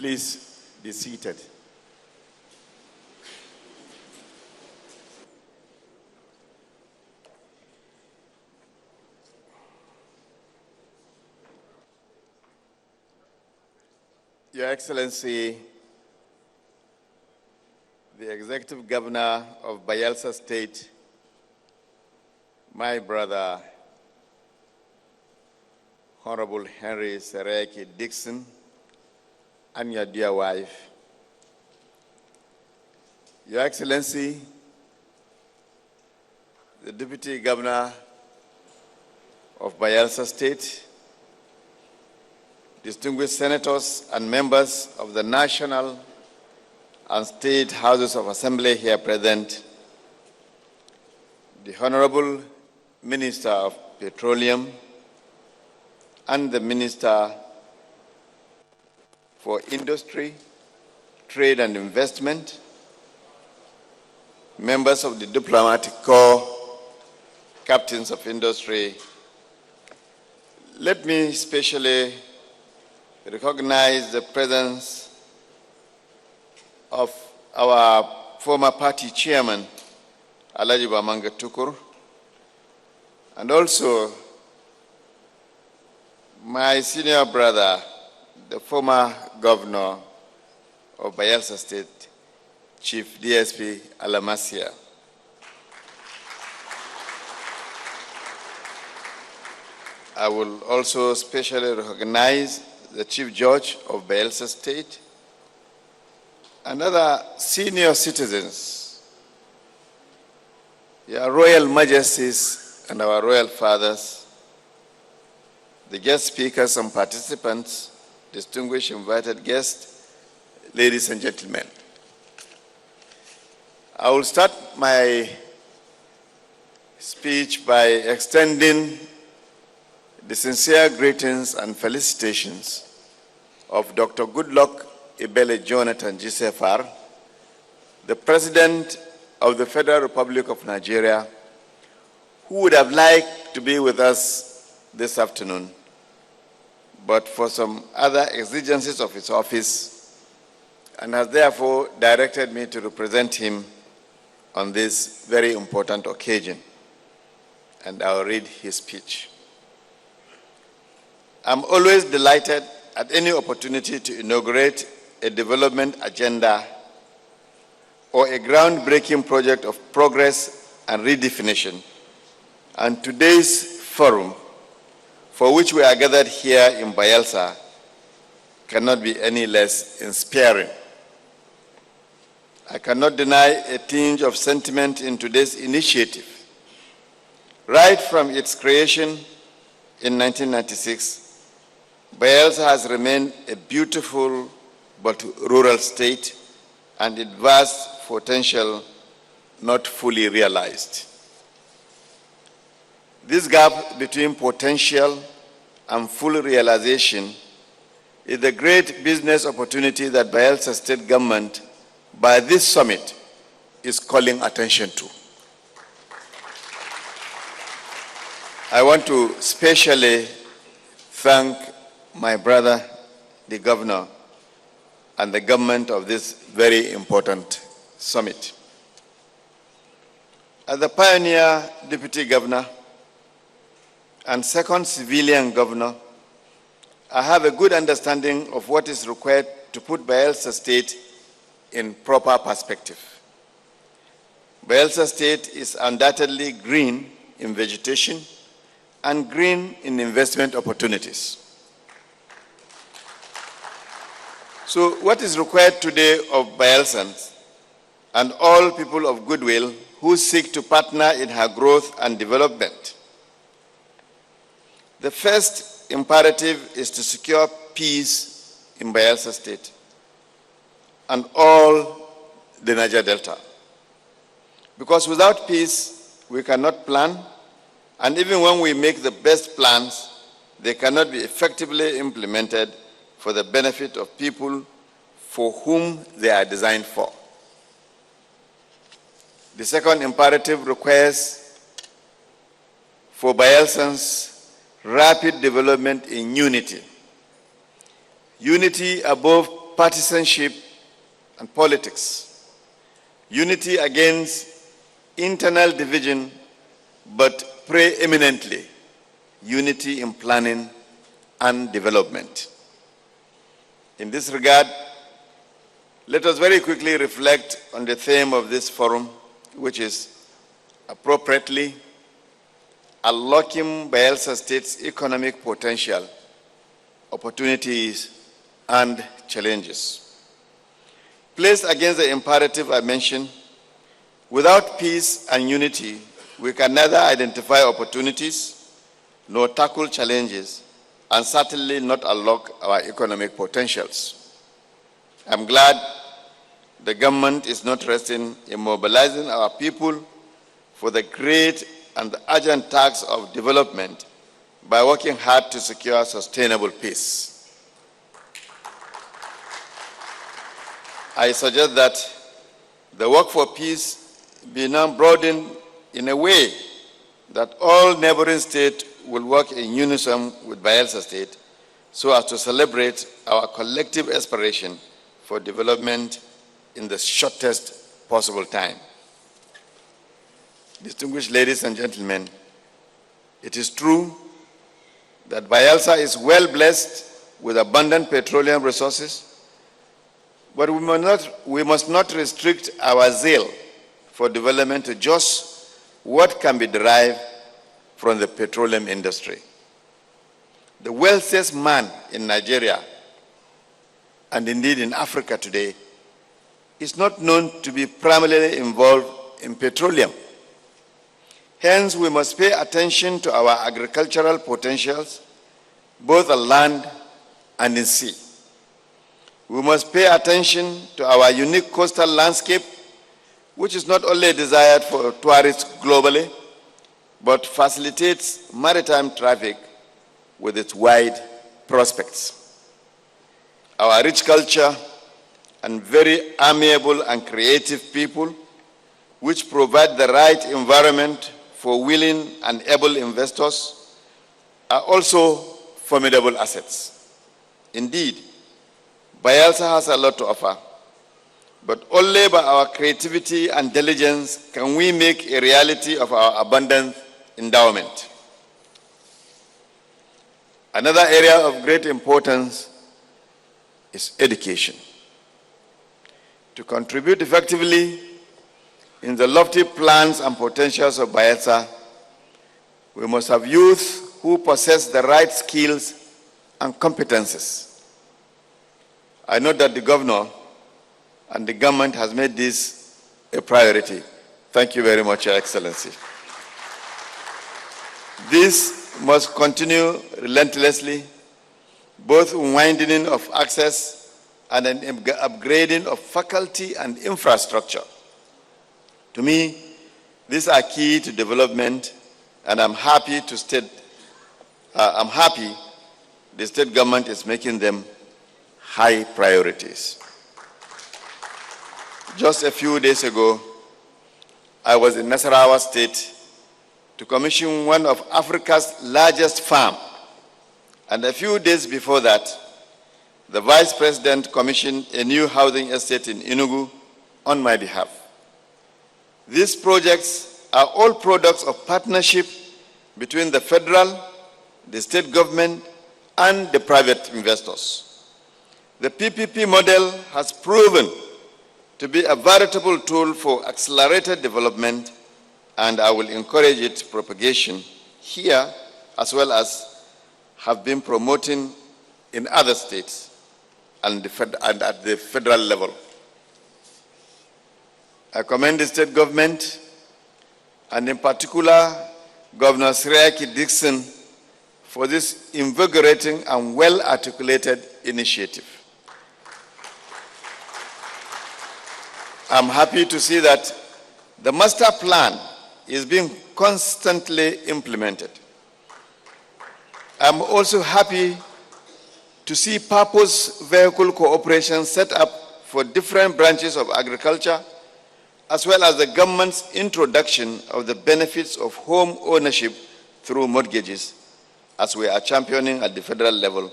Please be seated. Your Excellency, the Executive Governor of Bayelsa State, my brother, Honorable Henry Seriake Dickson, and your dear wife, Your Excellency, the Deputy Governor of Bayelsa State, distinguished senators and members of the National and State Houses of Assembly here present, the Honorable Minister of Petroleum and the Minister for Industry, Trade and Investment, members of the Diplomatic Corps, captains of industry. Let me especially recognize the presence of our former party chairman, Alhaji Bamanga Tukur, and also my senior brother, the former governor of Bayelsa State, Chief DSP Alamasia. I will also specially recognize the Chief Judge of Bayelsa State and other senior citizens, Your Royal Majesties and our Royal Fathers, the guest speakers and participants, distinguished invited guests, ladies and gentlemen. I will start my speech by extending the sincere greetings and felicitations of Dr. Goodluck Ebele Jonathan GCFR, the President of the Federal Republic of Nigeria, who would have liked to be with us this afternoon, but for some other exigencies of his office, and has therefore directed me to represent him on this very important occasion. And I'll read his speech. I'm always delighted at any opportunity to inaugurate a development agenda or a groundbreaking project of progress and redefinition. And today's forum, for which we are gathered here in Bayelsa, cannot be any less inspiring. I cannot deny a tinge of sentiment in today's initiative. Right from its creation in 1996, Bayelsa has remained a beautiful but rural state and its vast potential not fully realized. This gap between potential and full realization is the great business opportunity that Bayelsa State Government, by this summit, is calling attention to. I want to specially thank my brother, the governor, and the government of this very important summit. As the pioneer deputy governor and second civilian governor, I have a good understanding of what is required to put Bayelsa State in proper perspective. Bayelsa State is undoubtedly green in vegetation and green in investment opportunities. So what is required today of Bayelsans and all people of goodwill who seek to partner in her growth and development? The first imperative is to secure peace in Bayelsa State and all the Niger Delta. Because without peace, we cannot plan, and even when we make the best plans, they cannot be effectively implemented for the benefit of people for whom they are designed for. The second imperative requires for Bayelsans rapid development in unity. Unity above partisanship and politics. Unity against internal division, but preeminently unity in planning and development. In this regard, let us very quickly reflect on the theme of this forum, which is appropriately unlocking Bayelsa State's economic potential, opportunities, and challenges. Placed against the imperative I mentioned, without peace and unity, we can neither identify opportunities nor tackle challenges, and certainly not unlock our economic potentials. I'm glad the government is not resting in mobilizing our people for the great and the urgent task of development by working hard to secure sustainable peace. I suggest that the work for peace be now broadened in a way that all neighboring states will work in unison with Bayelsa State so as to celebrate our collective aspiration for development in the shortest possible time. Distinguished ladies and gentlemen, it is true that Bayelsa is well blessed with abundant petroleum resources, but we must not restrict our zeal for development to just what can be derived from the petroleum industry. The wealthiest man in Nigeria, and indeed in Africa today, is not known to be primarily involved in petroleum. Hence, we must pay attention to our agricultural potentials, both on land and in sea. We must pay attention to our unique coastal landscape, which is not only desired for tourists globally, but facilitates maritime traffic with its wide prospects. Our rich culture and very amiable and creative people, which provide the right environment for willing and able investors, are also formidable assets. Indeed, Bayelsa has a lot to offer, but only by our creativity and diligence can we make a reality of our abundant endowment. Another area of great importance is education. To contribute effectively in the lofty plans and potentials of Bayelsa, we must have youth who possess the right skills and competences. I know that the governor and the government has made this a priority. Thank you very much, Your Excellency. This must continue relentlessly, both in widening of access and an upgrading of faculty and infrastructure. To me, these are key to development, and I'm happy the state government is making them high priorities. Just a few days ago, I was in Nasarawa State to commission one of Africa's largest farms, and a few days before that, the Vice President commissioned a new housing estate in Enugu on my behalf. These projects are all products of partnership between the federal, the state government, and the private investors. The PPP model has proven to be a veritable tool for accelerated development, and I will encourage its propagation here as well as have been promoting in other states and at the federal level. I commend the state government, and in particular, Governor Seriake Dickson, for this invigorating and well-articulated initiative. I'm happy to see that the master plan is being constantly implemented. I'm also happy to see purpose vehicle cooperation set up for different branches of agriculture, as well as the government's introduction of the benefits of home ownership through mortgages, as we are championing at the federal level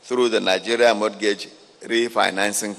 through the Nigeria Mortgage refinancing